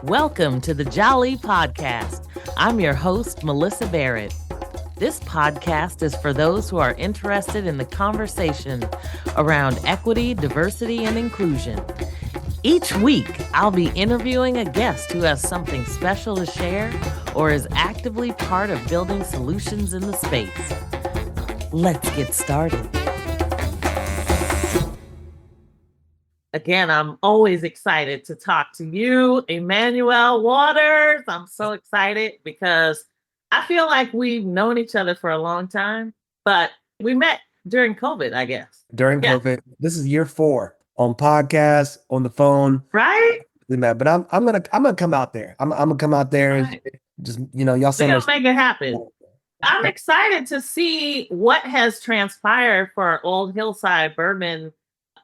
Welcome to the Jali Podcast. I'm your host, Melyssa Barrett. This podcast is for those who are interested in the conversation around equity, diversity, and inclusion. Each week, I'll be interviewing a guest who has something special to share or is actively part of building solutions in the space. Let's get started. Again, I'm always excited to talk to you, Emmanuel Waters. I'm so excited because I feel like we've known each other for a long time, but we met during COVID, I guess. During COVID. This is year 4 on podcasts, on the phone. Right? But I'm gonna come out there. I'm gonna come out there and just y'all so We're much. gonna make it happen. I'm excited to see what has transpired for Old Hillside Bourbon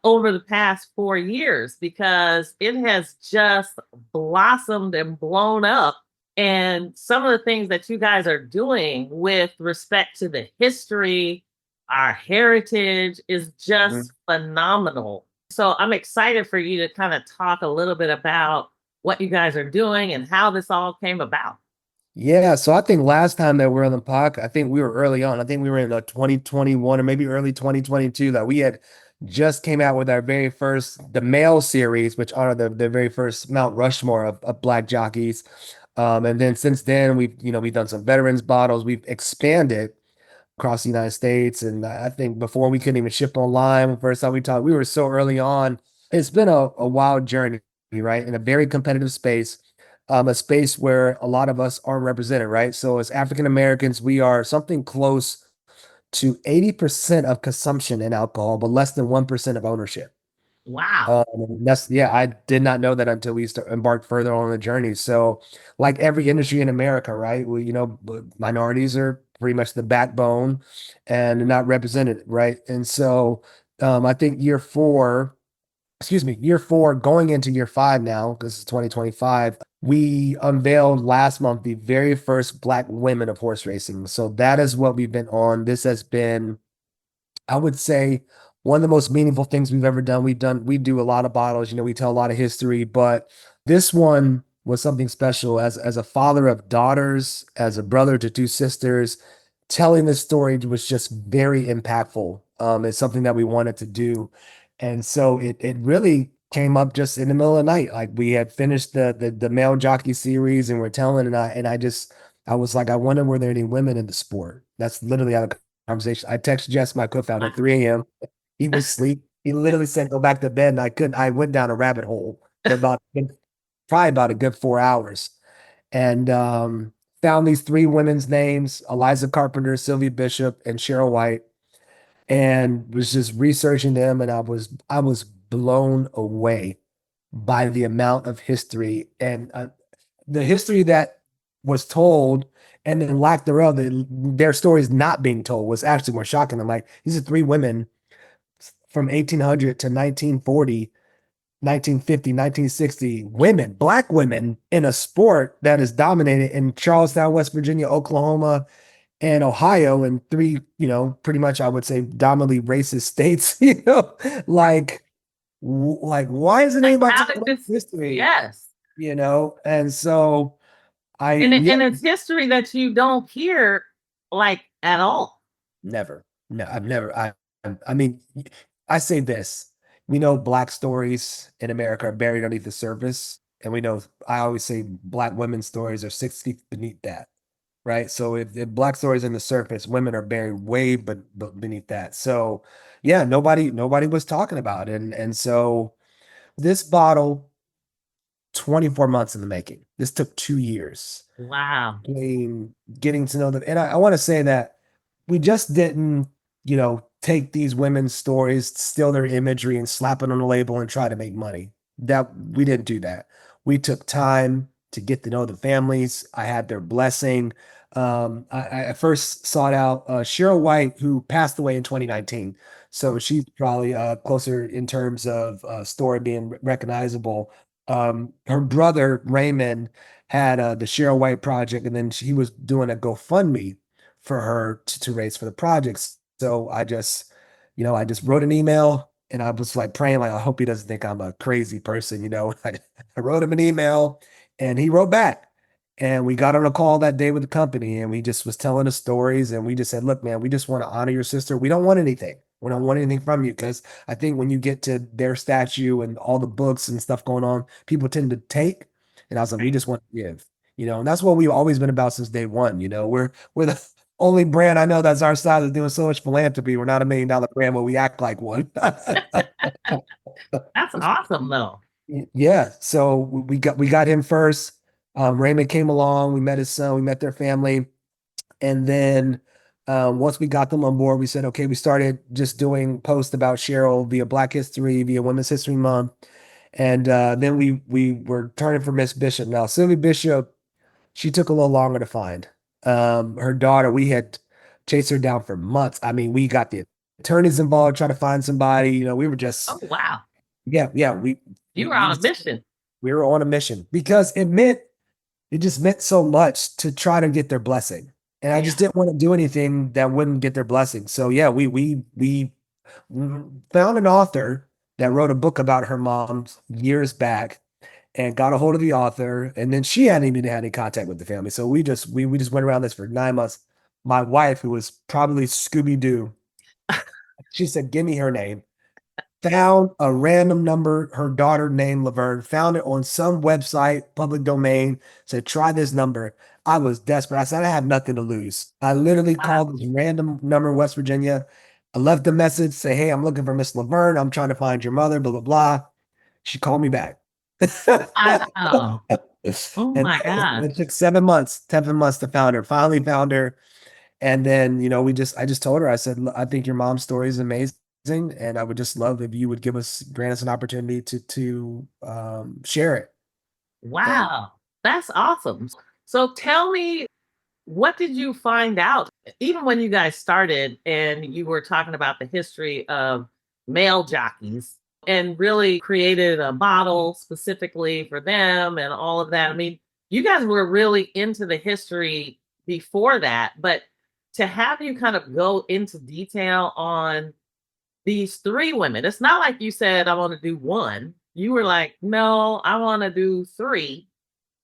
over the past 4 years, because it has just blossomed and blown up. And some of the things that you guys are doing with respect to the history, our heritage is just phenomenal. So I'm excited for you to kind of talk a little bit about what you guys are doing and how this all came about. Yeah, so I think last time that we were on the podcast, I think we were early on. I think we were in 2021 or maybe early 2022 that we had just came out with our very first, the male series, which are the very first Mount Rushmore of Black jockeys. And then since then, we've done some veterans bottles. We've expanded across the United States. And I think before we couldn't even ship online. First time we talked, we were so early on. It's been a wild journey, right? In a very competitive space, a space where a lot of us aren't represented, right? So as African Americans, we are something close to 80% of consumption in alcohol, but less than 1% of ownership. Wow. I did not know that until we embarked further on the journey. So like every industry in America, right? Minorities are pretty much the backbone and not represented, right? And so I think year 4 going into year 5 now, because it's 2025, we unveiled last month the very first Black women of horse racing. So that is what we've been on. This has been, I would say, one of the most meaningful things we've ever done. We do a lot of bottles, we tell a lot of history, but this one was something special. As a father of daughters, as a brother to 2 sisters, telling this story was just very impactful. It's something that we wanted to do. And so it really came up just in the middle of the night. Like we had finished the male jockey series and we're telling, and I was like, I wonder were there any women in the sport? That's literally how the conversation. I texted Jess, my co-founder, at 3 a.m. He was asleep. He literally said, go back to bed. And I went down a rabbit hole for probably about a good 4 hours. And found these 3 women's names: Eliza Carpenter, Sylvia Bishop, and Cheryl White, and was just researching them. And I was blown away by the amount of history and the history that was told, and then lack thereof, their stories not being told was actually more shocking. I'm like, these are 3 women from 1800 to 1940, 1950, 1960, women, Black women in a sport that is dominated in Charlestown, West Virginia, Oklahoma, and Ohio, and 3, pretty much I would say dominantly racist states, like why isn't anybody talking about history? Yes. And so and it's history that you don't hear like at all. Never. No, I've never. I mean, I say this. We know Black stories in America are buried underneath the surface. And we know, I always say Black women's stories are 6 feet beneath that, right? So if Black stories in the surface, women are buried way beneath that. So yeah, nobody was talking about it. And so this bottle, 24 months in the making. This took 2 years. Wow. I mean, getting to know them. And I want to say that we just didn't, take these women's stories, steal their imagery, and slap it on a label and try to make money. That we didn't do that. We took time to get to know the families. I had their blessing. I first sought out Cheryl White, who passed away in 2019. So she's probably closer in terms of story being recognizable. Her brother Raymond had the Cheryl White Project, and then he was doing a GoFundMe for her to raise for the projects. So I just wrote an email, and I was like praying, like, I hope he doesn't think I'm a crazy person. I wrote him an email, And he wrote back. And we got on a call that day with the company and we just was telling us stories. And we just said, look, man, we just want to honor your sister. We don't want anything. We don't want anything from you. Because I think when you get to their statue and all the books and stuff going on, people tend to take. And I was like, we Right. just want to give, and that's what we've always been about since day one. We're the only brand I know that's our size is doing so much philanthropy. We're not $1 million brand, but we act like one. That's awesome, though. Yeah. So we got him first. Raymond came along. We met his son. We met their family, and then once we got them on board, we said, okay. We started just doing posts about Cheryl via Black History, via Women's History Month, and then we were turning for Miss Bishop. Now Sylvia Bishop, she took a little longer to find. Her daughter, we had chased her down for months. I mean, we got the attorneys involved, trying to find somebody. We were Oh, just, wow. yeah. You were We on a just mission. we were on a mission because it just meant so much to try to get their blessing. And I Yeah. just didn't want to do anything that wouldn't get their blessing. So yeah, we found an author that wrote a book about her mom years back and got a hold of the author. And then she hadn't even had any contact with the family. So we just went around this for 9 months. My wife, who was probably Scooby-Doo, she said, give me her name. Found a random number, her daughter named Laverne, found it on some website, public domain, said, try this number. I was desperate. I said, I have nothing to lose. I literally Wow. called this random number in West Virginia. I left a message, say, hey, I'm looking for Miss Laverne. I'm trying to find your mother, blah, blah, blah. She called me back. Wow. Oh And my gosh. it took 7 months, 10 months to find her. Finally found her. And then, I just told her, I said, "Look, I think your mom's story is amazing. And I would just love if you would grant us an opportunity to share it." And Wow. That's awesome. So tell me, what did you find out, even when you guys started and you were talking about the history of male jockeys and really created a model specifically for them and all of that? I mean, you guys were really into the history before that, but to have you kind of go into detail on these three women, it's not like you said, I want to do one. You were like, no, I want to do three.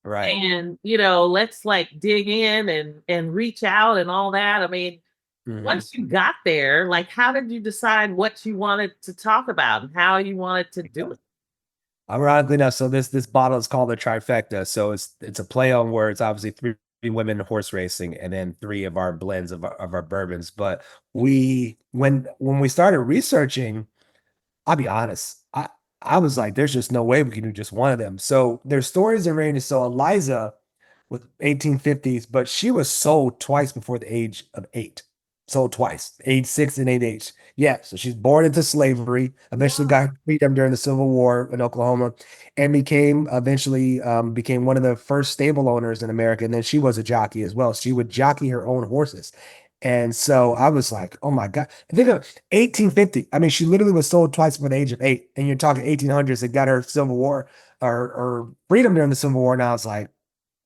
right. And let's like dig in and reach out and all that. I mean, Mhm. once you got there, like, how did you decide what you wanted to talk about and how you wanted to do it? Ironically enough, so this bottle is called the Trifecta. So it's a play on words, obviously three women horse racing, and then three of our blends of our bourbons. But when we started researching, I'll be honest. I was like, there's just no way we can do just one of them. So there's stories in range. So Eliza with 1850s, but she was sold twice before the age of 8. Sold twice, age 6 and age. Yeah, so she's born into slavery, eventually Yeah. got freedom during the Civil War in Oklahoma, and became one of the first stable owners in America. And then she was a jockey as well. She would jockey her own horses. And so I was like, oh my God. I think of 1850. I mean, she literally was sold twice before the age of 8. And you're talking 1800s that got her Civil War or freedom during the Civil War. And I was like,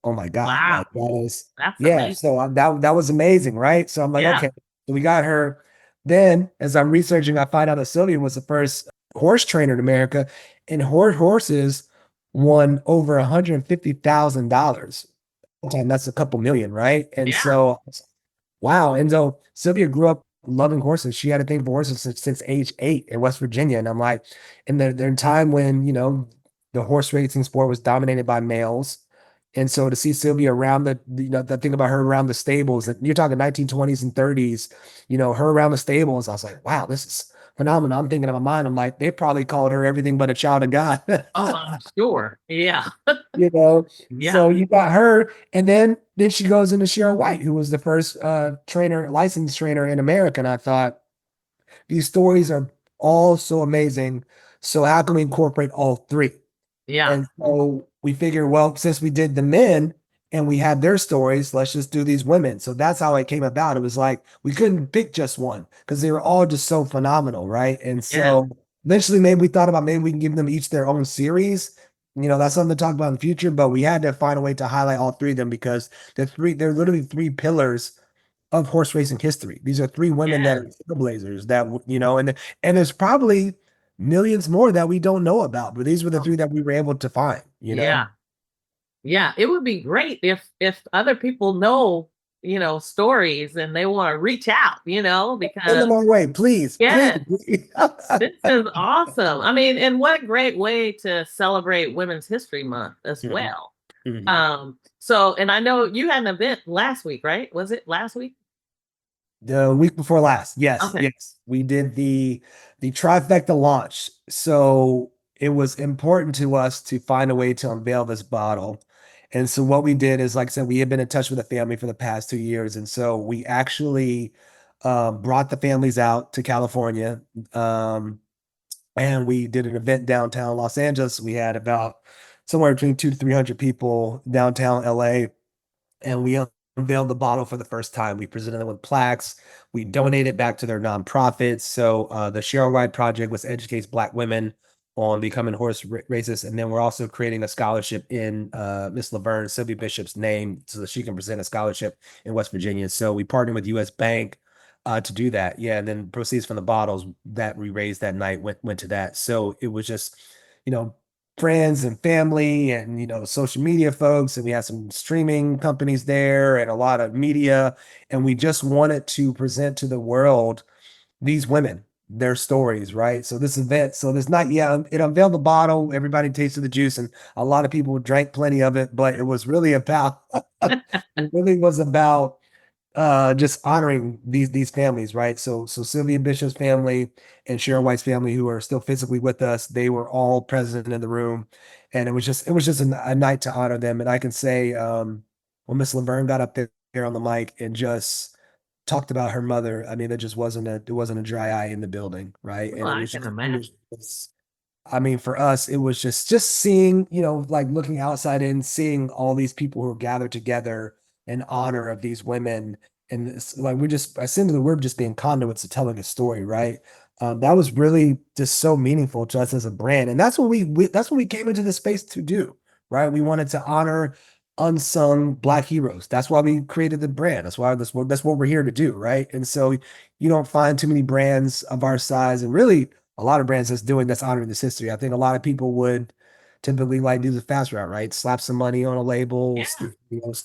oh my God, Wow. like that is, That's yeah. amazing. So that was amazing, right? So I'm like, Yeah. okay. So we got her. Then, as I'm researching, I find out that Sylvia was the first horse trainer in America, and horses won over $150,000. And that's a couple million, right? And Yeah. so, wow. And so Sylvia grew up loving horses. She had a thing for horses since age 8 in West Virginia. And I'm like, in the time when, the horse racing sport was dominated by males. And so to see Sylvia around the thing about her around the stables, and you're talking 1920s and 30s, her around the stables, I was like, wow, this is phenomenal. I'm thinking in my mind, I'm like, they probably called her everything but a child of God. Oh, I'm sure. Yeah. you know. Yeah. So you got her, and then she goes into Cheryl White, who was the first licensed trainer in America. And I thought, these stories are all so amazing. So how can we incorporate all three? Yeah. And so we figured, well, since we did the men and we had their stories, let's just do these women. So that's how it came about. It was like we couldn't pick just one because they were all just so phenomenal, right? And Yeah. so eventually, maybe we thought about maybe we can give them each their own series. That's something to talk about in the future, but we had to find a way to highlight all three of them because they're literally three pillars of horse racing history. These are three women that Yeah. are trailblazers and there's probably millions more that we don't know about, but these were the Oh, three that we were able to find. yeah. Yeah, it would be great if other people know, stories and they want to reach out, Send because them our way, please, please. yes, this is awesome. I mean, and what a great way to celebrate Women's History Month as Mhm, well. mhm. So, and I know you had an event last week, right? Was it last week? The week before last, yes, Okay. yes, we did the trifecta launch. So it was important to us to find a way to unveil this bottle. And so what we did is, like I said, we had been in touch with the family for the past 2 years, and so we actually brought the families out to California, and we did an event downtown Los Angeles. We had about somewhere between 200 to 300 people downtown LA, and we unveiled the bottle for the first time. We presented them with plaques. We donated back to their nonprofits. So the Cheryl White Project, which educates Black women on becoming horse racist, and then we're also creating a scholarship in Miss Laverne, Sylvia Bishop's name, so that she can present a scholarship in West Virginia. So we partnered with U.S. Bank to do that. Yeah, and then proceeds from the bottles that we raised that night went to that. So it was just, you know, friends and family and social media folks, and we had some streaming companies there and a lot of media, and we just wanted to present to the world these women, their stories, right? So this event, so this night, yeah, it unveiled the bottle, everybody tasted the juice, and a lot of people drank plenty of it, but it was really about it really was about just honoring these families, right? So Sylvia Bishop's family and Cheryl White's family, who are still physically with us, they were all present in the room, and it was just a night to honor them. And I can say, when Miss Laverne got up there on the mic and just talked about her mother, I mean, there wasn't a dry eye in the building, right? Well, And it I was can just imagine. I mean, for us, it was just seeing, like looking outside and seeing all these people who are gathered together in honor of these women. And it's like I simply we're just being conduits to telling a story, right? That was really just so meaningful to us as a brand. And that's what that's what we came into this space to do, right? We wanted to honor unsung Black heroes. That's why we created the brand. That's what we're here to do, right? And so you don't find too many brands of our size, and really a lot of brands that's honoring this history. I think a lot of people would typically like do the fast route, right? Slap some money on a label, Yeah.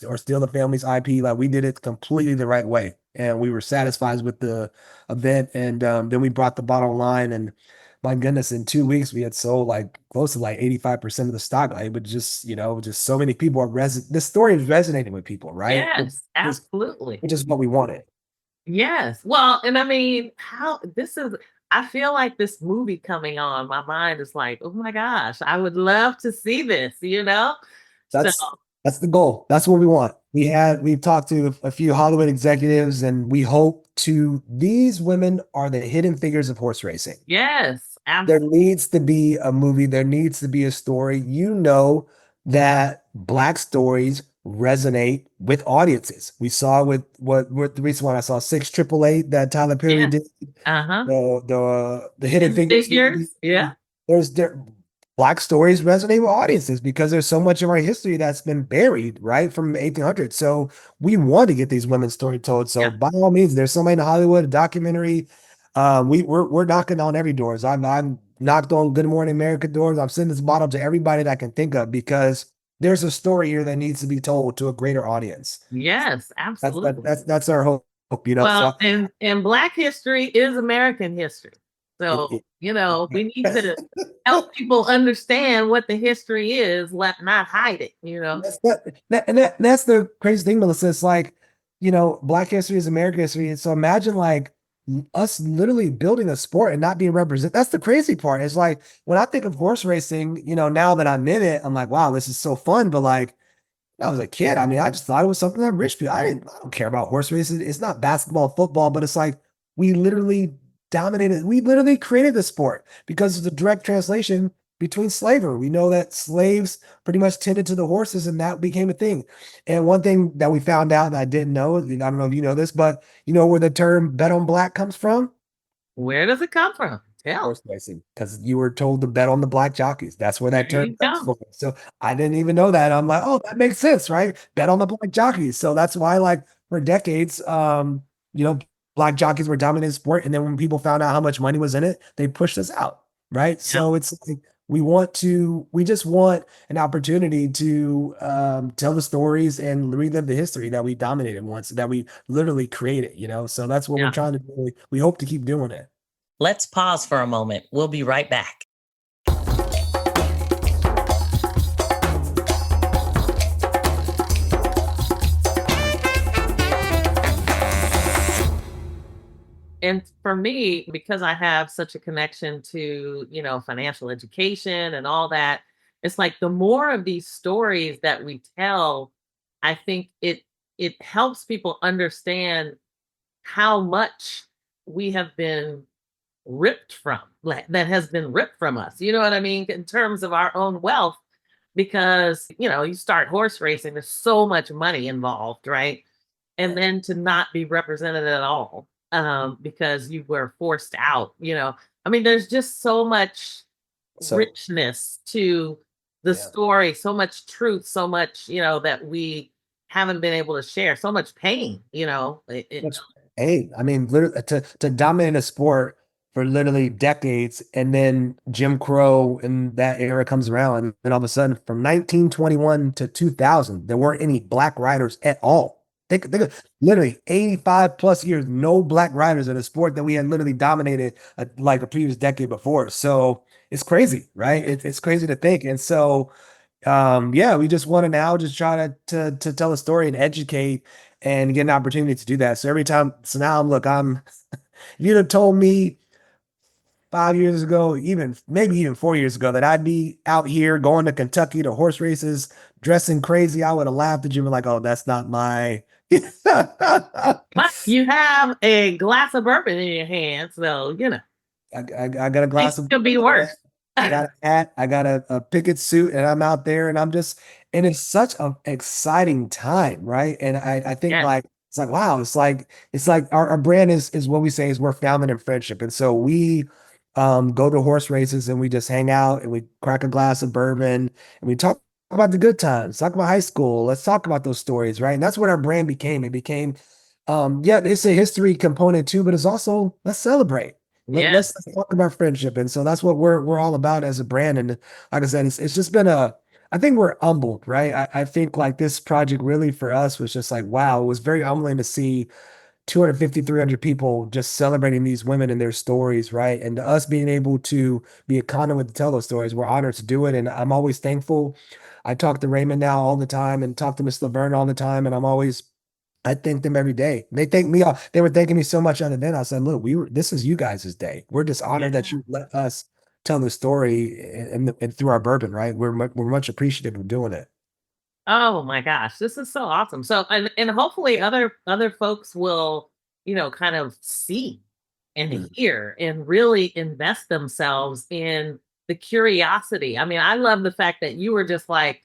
or steal the family's IP. Like we did it completely the right way, and we were satisfied with the event. And then we brought the bottom line, and my goodness, in 2 weeks we had sold like close to like 85% of the stock. Like, but just so many people this story is resonating with people, right? Which Yes, is absolutely. which is what we wanted. Yes. Well, and I mean, I feel like this movie coming on, my mind is like, oh my gosh, I would love to see this. So, That's that's the goal. That's what we want. We've talked to a few Hollywood executives, and we hope to these women are the hidden figures of horse racing. yes, There absolutely. needs to be a movie, there needs to be a story. You know that Black stories resonate with audiences. We saw with what the recent one I saw, 688 that Tyler Perry Yeah. did, Uh-huh. the Hidden And Figures movie. figures. Yeah. There Black stories resonate with audiences because there's so much of our history that's been buried, right, from 1800s. So we want to get these women's story told. So Yeah. by all means, there's somebody in Hollywood, a documentary. We're knocking on every doors. I'm knocked on Good Morning America doors. I'm sending this bottle to everybody that I can think of because there's a story here that needs to be told to a greater audience. Yes, absolutely. That's our hope. Well, So and Black history is American history. So, it, we need to help people understand what the history is, not hide it. That's the crazy thing, Melissa. It's like, Black history is American history. And so imagine like us literally building a sport and not being represented. That's the crazy part. It's like when I think of horse racing, now that I'm in it, I'm like, wow, this is so fun. But like when I was a kid, I mean, I just thought it was something that rich people. I don't care about horse racing. It's not basketball, football, but it's like we literally dominated. We literally created the sport because of the direct translation between slavery. We know that slaves pretty much tended to the horses, and that became a thing. And one thing that we found out that I didn't know, I don't know if you know this, but you know where the term "bet on black" comes from? Where does it come from? Tell. Horse racing, because you were told to bet on the black jockeys. That's where that There term you comes go. from. So I didn't even know that. I'm like, oh, that makes sense, right? Bet on the black jockeys. So that's why, like, for decades, you know, black jockeys were dominating the sport. And then when people found out how much money was in it, they pushed us out, right? Yeah. So it's like we just want an opportunity to tell the stories and relive the history that we dominated once, that we literally created, you know? So that's what we're Yeah. trying to do. We hope to keep doing it. Let's pause for a moment. We'll be right back. And for me, because I have such a connection to, financial education and all that, it's like the more of these stories that we tell, I think it helps people understand how much we have been ripped from, like that has been ripped from us. You know what I mean? In terms of our own wealth, because you start horse racing, there's so much money involved, right? And then to not be represented at all, because you were forced out. I mean, there's just so much So richness to the yeah. story, so much truth, so much that we haven't been able to share, so much pain. Hey, I mean, literally to dominate a sport for literally decades, and then Jim Crow and that era comes around, and then all of a sudden, from 1921 to 2000, there weren't any black riders at all. Think literally 85 plus years, no black riders in a sport that we had literally dominated like a previous decade before. So it's crazy, right? It's crazy to think. And so yeah, we just want to now just try to tell a story and educate and get an opportunity to do that. So every time, so now look, if you'd have told me 5 years ago, maybe even 4 years ago, that I'd be out here going to Kentucky to horse races, dressing crazy, I would have laughed at you and been like, oh, that's not my. But you have a glass of bourbon in your hand, so I got a glass things of could be worse. I got a hat, I got a picket suit, and I'm out there and and it's such an exciting time, right? And I think Yes. like it's like wow, it's like our brand is what we say is we're founded in friendship. And so we go to horse races and we just hang out and we crack a glass of bourbon and we talk about the good times, talk about high school. Let's talk about those stories, right? And that's what our brand became. It became yeah, it's a history component too, but it's also let's celebrate. Let's Yes. talk about friendship. And so that's what we're all about as a brand. And like I said, it's just been I think we're humbled, right? I think like this project really for us was just like, wow, it was very humbling to see 250, 300 people just celebrating these women and their stories, right? And us being able to be a conduit to tell those stories, we're honored to do it. And I'm always thankful. I talk to Raymond now all the time and talk to Miss Laverne all the time. And I thank them every day. They thank me. They were thanking me so much on the day. I said, "Look, this is you guys' day. We're just honored that Yeah. you let us tell the story and through our bourbon, right? We're much appreciative of doing it." Oh my gosh, this is so awesome. So and hopefully other folks will, kind of see and Mhm. hear and really invest themselves in the curiosity. I mean, I love the fact that you were just like,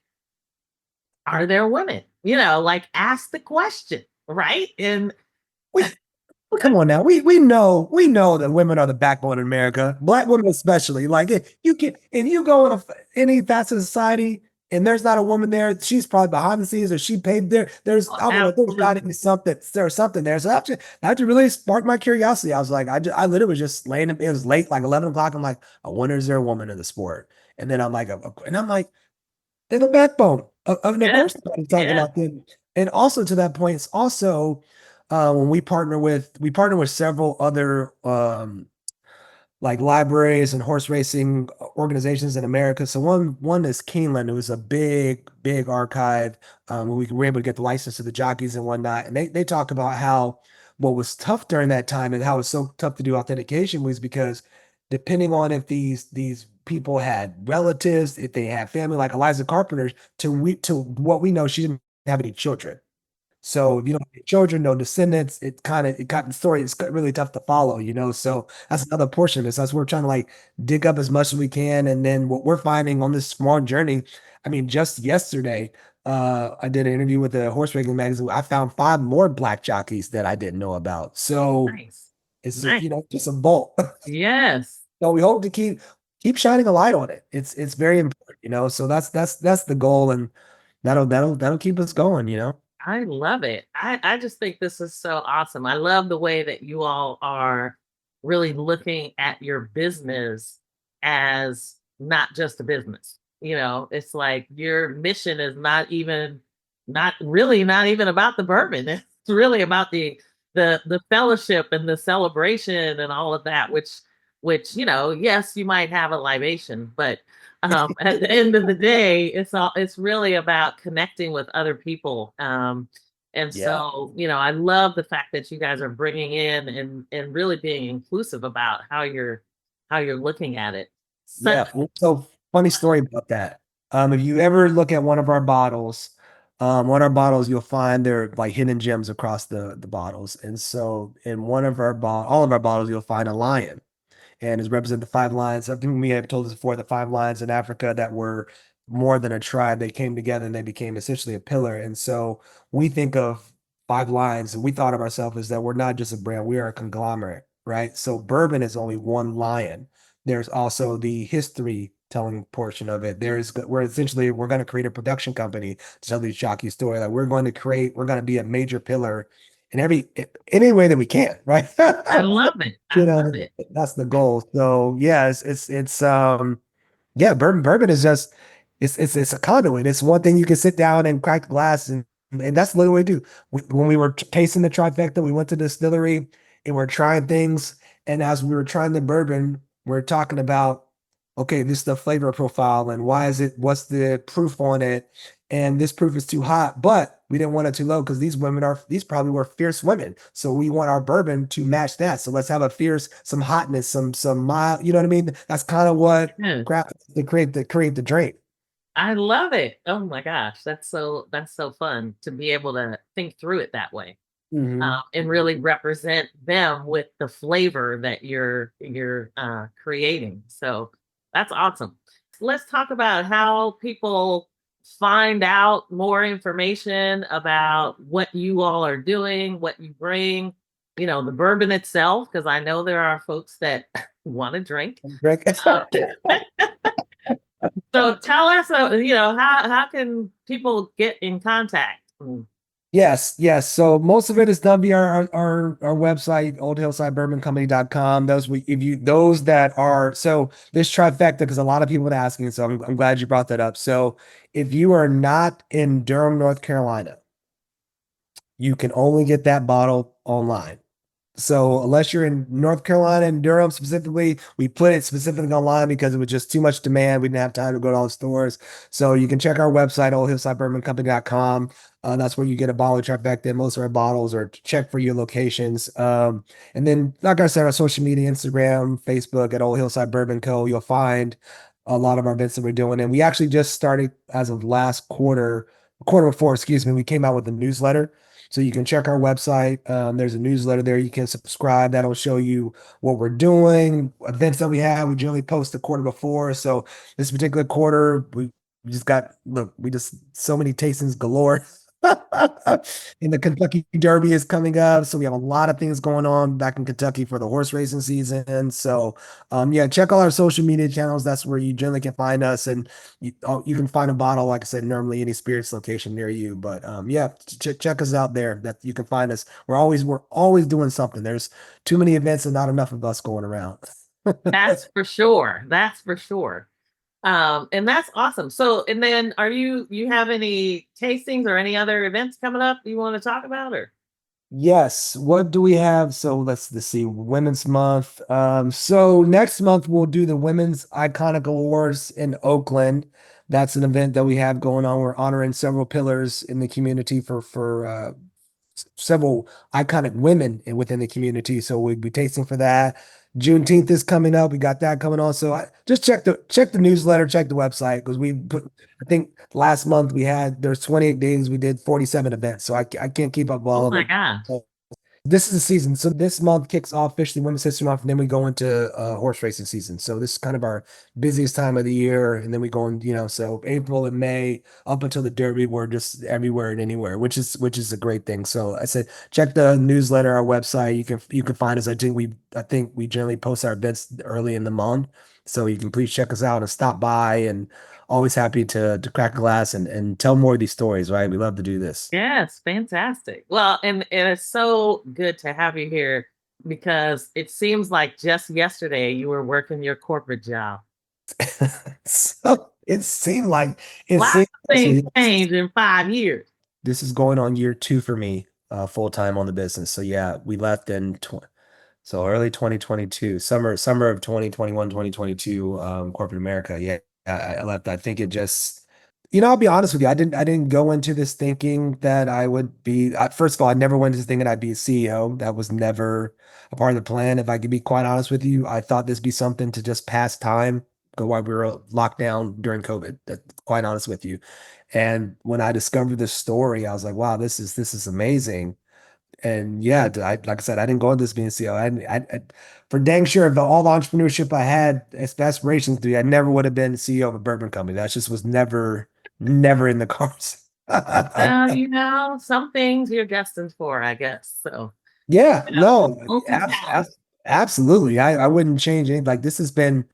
are there women? Like ask the question, right? And We Come on now. We know that women are the backbone in America. Black women especially. Like if you go in any facet of society and there's not a woman there, she's probably behind the scenes or she paid there. I don't know, there's got to be something. There's something there. So that really sparked my curiosity. I was like, I literally was just laying. It was late, like 11 o'clock. I'm like, I wonder is there a woman in the sport? And then I'm like, they're the backbone of yeah, course I'm talking yeah, about them. And also to that point, it's also when we partner with several other like libraries and horse racing organizations in America. So one is Keeneland, who is a big archive where we were able to get the license to the jockeys and whatnot. And they talk about how what was tough during that time and how it was so tough to do authentication was because depending on if these people had relatives, if they had family, like Eliza Carpenter, to what we know, she didn't have any children. So if you don't have any children, no descendants, it got the story. It's really tough to follow, you know. So that's another portion of this. That's we're trying to like dig up as much as we can. And then what we're finding on this small journey, I mean, just yesterday, I did an interview with the horse racing magazine. I found 5 more black jockeys that I didn't know about. So nice, it's nice, just a bolt. yes. So we hope to keep shining a light on it. It's very important, you know. So that's the goal, and that'll keep us going, you know. I love it. I just think this is so awesome. I love the way that you all are really looking at your business as not just a business. It's like your mission is not really not even about the bourbon. It's really about the fellowship and the celebration and all of that, which yes, you might have a libation, but at the end of the day, it's really about connecting with other people. And Yeah. so, I love the fact that you guys are bringing in and really being inclusive about how you're looking at it. Yeah. So funny story about that. If you ever look at one of our bottles, you'll find there are like hidden gems across the bottles. And so in all of our bottles, you'll find a lion, and is represent the five lions. I think we have told this before, the five lions in Africa that were more than a tribe. They came together and they became essentially a pillar. And so we think of five lions, and we thought of ourselves as that we're not just a brand, we are a conglomerate, right? So bourbon is only one lion. There's also the history telling portion of it. We're going to create a production company to tell the jockey story. Like we're going to be a major pillar in any way that we can, right? I love it. I love it. That's the goal. So yeah, bourbon is just it's a conduit. It's one thing you can sit down and crack the glass, and that's literally what we do. When we were tasting the Trifecta, we went to the distillery and we're trying things. And as we were trying the bourbon, we're talking about, okay, this is the flavor profile and what's the proof on it? And this proof is too hot, but we didn't want it too low because these probably were fierce women. So we want our bourbon to match that. So let's have some hotness, some mild, you know what I mean? That's kind of what craft to create the drink. I love it. Oh my gosh. That's so fun to be able to think through it that way. And really represent them with the flavor that you're creating. So that's awesome. Let's talk about how people find out more information about what you all are doing, what you bring, the bourbon itself, because I know there are folks that want to drink. So tell us, how can people get in contact? Yes. So most of it is done via our website, oldhillsidebourboncompany.com. So this Trifecta, because a lot of people are asking, so I'm glad you brought that up. So if you are not in Durham, North Carolina, you can only get that bottle online. So unless you're in North Carolina and Durham specifically, we put it specifically online because it was just too much demand. We didn't have time to go to all the stores. So you can check our website, oldhillsidebourboncompany.com. That's where you get a bottle of Trifecta, most of our bottles, or check for your locations. And then, like I said, our social media, Instagram, Facebook at Old Hillside Bourbon Co. You'll find a lot of our events that we're doing. And we actually just started as of last quarter before, excuse me, we came out with a newsletter. So you can check our website. There's a newsletter there. You can subscribe. That'll show you what we're doing, events that we have. We generally post the quarter before. So this particular quarter, we just so many tastings galore. And the Kentucky Derby is coming up. So we have a lot of things going on back in Kentucky for the horse racing season. So check all our social media channels. That's where you generally can find us. And you can find a bottle, like I said, normally any spirits location near you. But check us out there, that you can find us. We're always doing something. There's too many events and not enough of us going around. That's for sure. And that's awesome. So, and then you have any tastings or any other events coming up you want to talk about, or? Yes. What do we have? So let's see. Women's Month. So next month we'll do the Women's Iconic Awards in Oakland. That's an event that we have going on. We're honoring several pillars in the community for several iconic women within the community. So we'll be tasting for that. Juneteenth is coming up. We got that coming on. So just check the newsletter, check the website, because I think last month there's 28 days. We did 47 events. So I can't keep up all of them. Oh my gosh. So this is the season. So this month kicks off officially Women's History Month, and then we go into horse racing season. So this is kind of our busiest time of the year. And then we go in, so April and May up until the Derby, we're just everywhere and anywhere, which is a great thing. So I said, check the newsletter, our website. You can find us. I think we generally post our events early in the month. So you can please check us out and stop by, and always happy to crack a glass and tell more of these stories, right? We love to do this. Yes, fantastic. Well, and it's so good to have you here, because it seems like just yesterday you were working your corporate job. So it seemed like Lots of things changed in 5 years. this is going on year 2 for me, full time on the business. So yeah, we left in so early 2022, summer of 2021, 2022, corporate America. Yeah, I left. I think it just, I'll be honest with you. I didn't go into this thinking that I would be, first of all, I never went into this thinking I'd be a CEO. That was never a part of the plan. If I could be quite honest with you, I thought this be something to just pass time, go while we were locked down during COVID. Quite honest with you. And when I discovered this story, I was like, wow, this is amazing. And yeah, like I said, I didn't go into this being CEO. For dang sure, of all the entrepreneurship I had aspirations to be, I never would have been CEO of a bourbon company. That just was never in the cards. Some things you're destined for, I guess. So Yeah, no, multitask. absolutely. I wouldn't change anything. Like this has been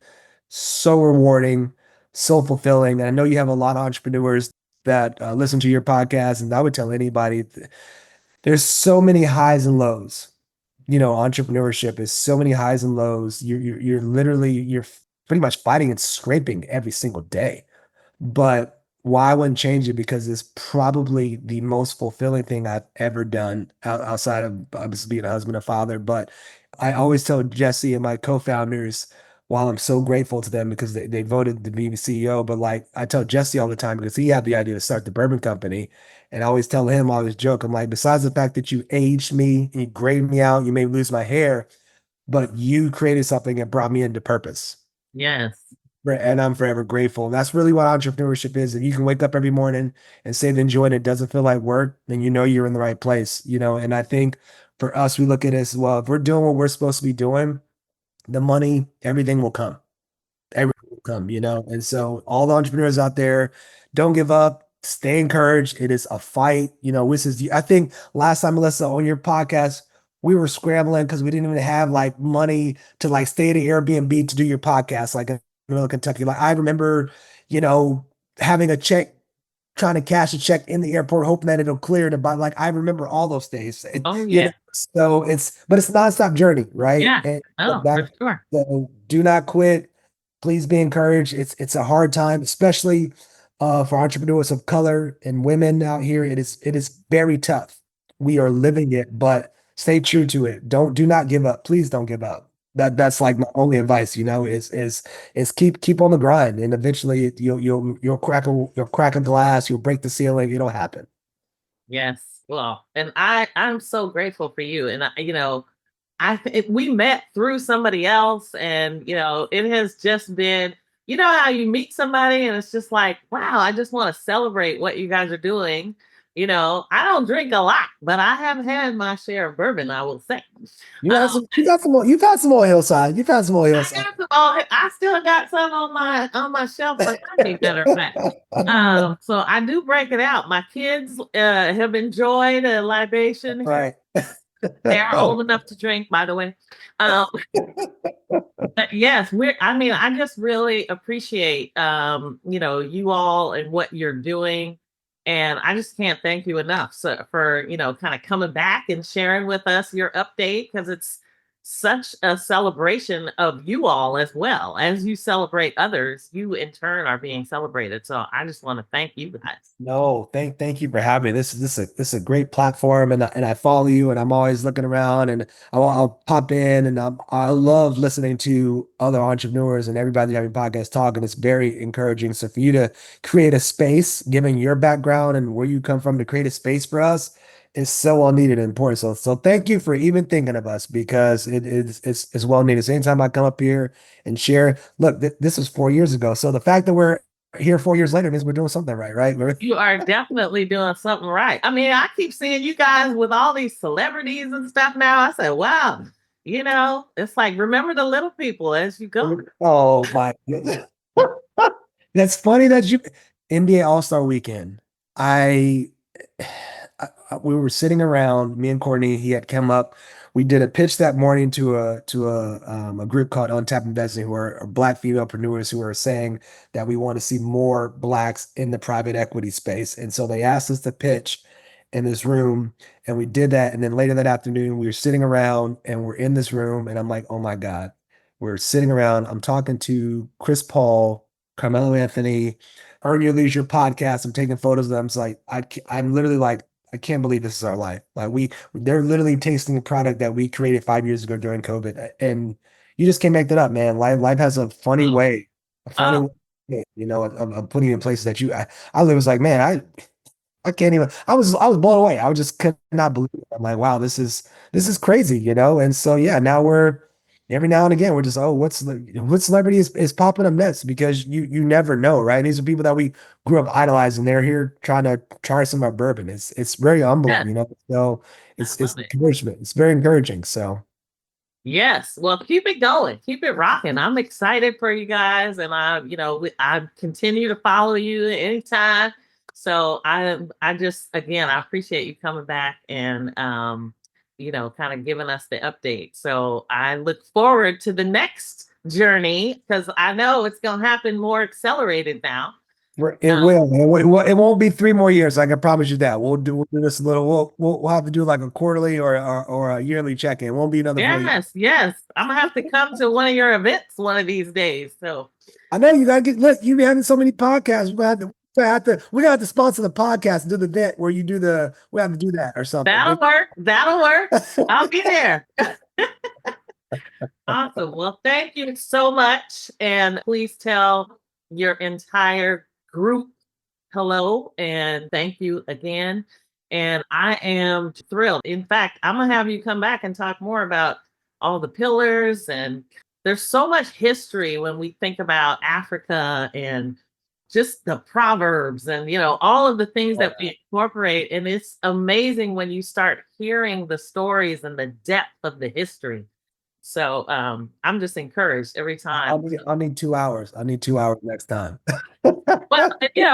so rewarding, so fulfilling. And I know you have a lot of entrepreneurs that listen to your podcast, and I would tell anybody there's so many highs and lows. Entrepreneurship is so many highs and lows. You're literally pretty much fighting and scraping every single day. But why I wouldn't change it? Because it's probably the most fulfilling thing I've ever done outside of obviously being a husband and father. But I always tell Jesse and my co-founders, while I'm so grateful to them because they voted to be the CEO, but like I tell Jesse all the time because he had the idea to start the bourbon company. And I always tell him, I always joke, I'm like, besides the fact that you aged me and you grayed me out, you made me lose my hair, but you created something that brought me into purpose. Yes. And I'm forever grateful. And that's really what entrepreneurship is. If you can wake up every morning and say the enjoy and it doesn't feel like work, then you're in the right place, And I think for us, we look at it as well. If we're doing what we're supposed to be doing, the money, everything will come. Everything will come, And so all the entrepreneurs out there, don't give up, stay encouraged. It is a fight. I think last time, Melyssa, on your podcast, we were scrambling because we didn't even have like money to like stay at an Airbnb to do your podcast, like in middle of Kentucky. Like I remember, having a check, trying to cash a check in the airport, hoping that it'll clear to buy. Like I remember all those days. Oh yeah. So but it's a nonstop journey, right? Yeah. And For sure. so do not quit. Please be encouraged. It's a hard time, especially for entrepreneurs of color and women out here. It is very tough. We are living it, but stay true to it. Do not give up. Please don't give up. That's like my only advice, is keep on the grind, and eventually you'll crack a glass, you'll break the ceiling, it'll happen. Yes. Well, and I'm so grateful for you. And we met through somebody else, and it has just been, how you meet somebody and it's just like, wow, I just want to celebrate what you guys are doing. I don't drink a lot, but I have had my share of bourbon, I will say. You've had some Old Hillside. You've had some Old Hillside. I still got some on my shelf. Matter of fact. So I do break it out. My kids have enjoyed a libation. Right. They are old enough to drink, by the way. But yes, I just really appreciate you all and what you're doing. And I just can't thank you enough for kind of coming back and sharing with us your update, because it's such a celebration of you all as well. As you celebrate others, you in turn are being celebrated. So I just want to thank you guys. No, thank you for having me. This is a great platform, and I follow you, and I'm always looking around, and I'll pop in, and I love listening to other entrepreneurs and everybody having podcasts talk, and it's very encouraging. So for you to create a space, given your background and where you come from, to create a space for us is so well needed and important. So thank you for even thinking of us, because it's well needed. So anytime I come up here and share, look, this was 4 years ago. So the fact that we're here 4 years later means we're doing something right? You are definitely doing something right. I mean, I keep seeing you guys with all these celebrities and stuff now. I said, wow, it's like, remember the little people as you go. Oh my goodness. That's funny that NBA All-Star Weekend. We were sitting around, me and Courtney, he had come up. We did a pitch that morning to a group called Untapped Investing, who are Black female entrepreneurs who are saying that we want to see more Blacks in the private equity space. And so they asked us to pitch in this room, and we did that. And then later that afternoon, we were sitting around and we're in this room, and I'm like, oh my God, We're sitting around. I'm talking to Chris Paul, Carmelo Anthony, Earn Your Leisure podcast. I'm taking photos of them. It's like I'm literally like, I can't believe this is our life. Like they're literally tasting a product that we created 5 years ago during COVID, and you just can't make that up, man. Life has a funny way, a funny Oh, way, of putting you in places that I was like, man, I can't even. I was blown away. I just could not believe it. I'm like, wow, this is crazy, And so yeah, now we're every now and again we're just, oh, what celebrity is popping up next? Because you never know, right? And these are people that we grew up idolizing. They're here trying to try some of our bourbon. It's very humbling, yes, So I it's love it. encouragement. It's very encouraging. So Yes. Well, keep it going. Keep it rocking. I'm excited for you guys. And I continue to follow you anytime. So I just, again, I appreciate you coming back and, kind of giving us the update. So I look forward to the next journey because I know it's going to happen more accelerated now. it Um, will. It won't be 3 more years. I can promise you that. We'll do this a little. We'll have to do like a quarterly or a yearly check-in. It won't be another 4 years. yes. I'm going to have to come to one of your events one of these days. So I know you gotta look, you be having so many podcasts. We're gonna have to sponsor the podcast and do the event where we have to do that or something. that'll work. That'll work. I'll be there. Awesome. Well, thank you so much. And please tell your entire group hello and thank you again. And I am thrilled. In fact, I'm going to have you come back and talk more about all the pillars. And there's so much history when we think about Africa and just the proverbs and, all of the things that we incorporate. And it's amazing when you start hearing the stories and the depth of the history. So I'm just encouraged every time. I'll need 2 hours. I need 2 hours next time. Well,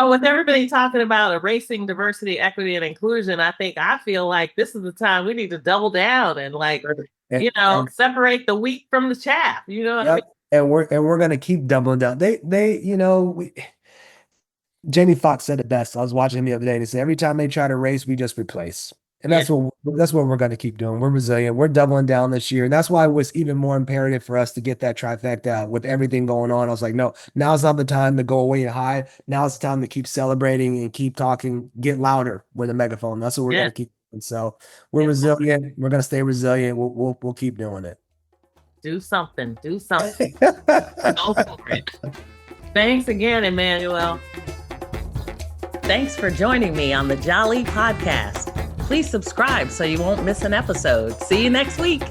with everybody talking about erasing diversity, equity, and inclusion, I feel like this is the time we need to double down and separate the wheat from the chaff. You know what I mean? And we're gonna keep doubling down. Jamie Foxx said it best. I was watching him the other day, and he said every time they try to erase, we just replace. And that's what we're going to keep doing. We're resilient. We're doubling down this year. And that's why it was even more imperative for us to get that trifecta out with everything going on. I was like, no, now's not the time to go away and hide. Now's the time to keep celebrating and keep talking, get louder with a megaphone. That's what we're going to keep doing. So we're resilient. We're going to stay resilient. We'll keep doing it. Do something. Go for it. Thanks again, Emmanuel. Thanks for joining me on the Jali Podcast. Please subscribe so you won't miss an episode. See you next week.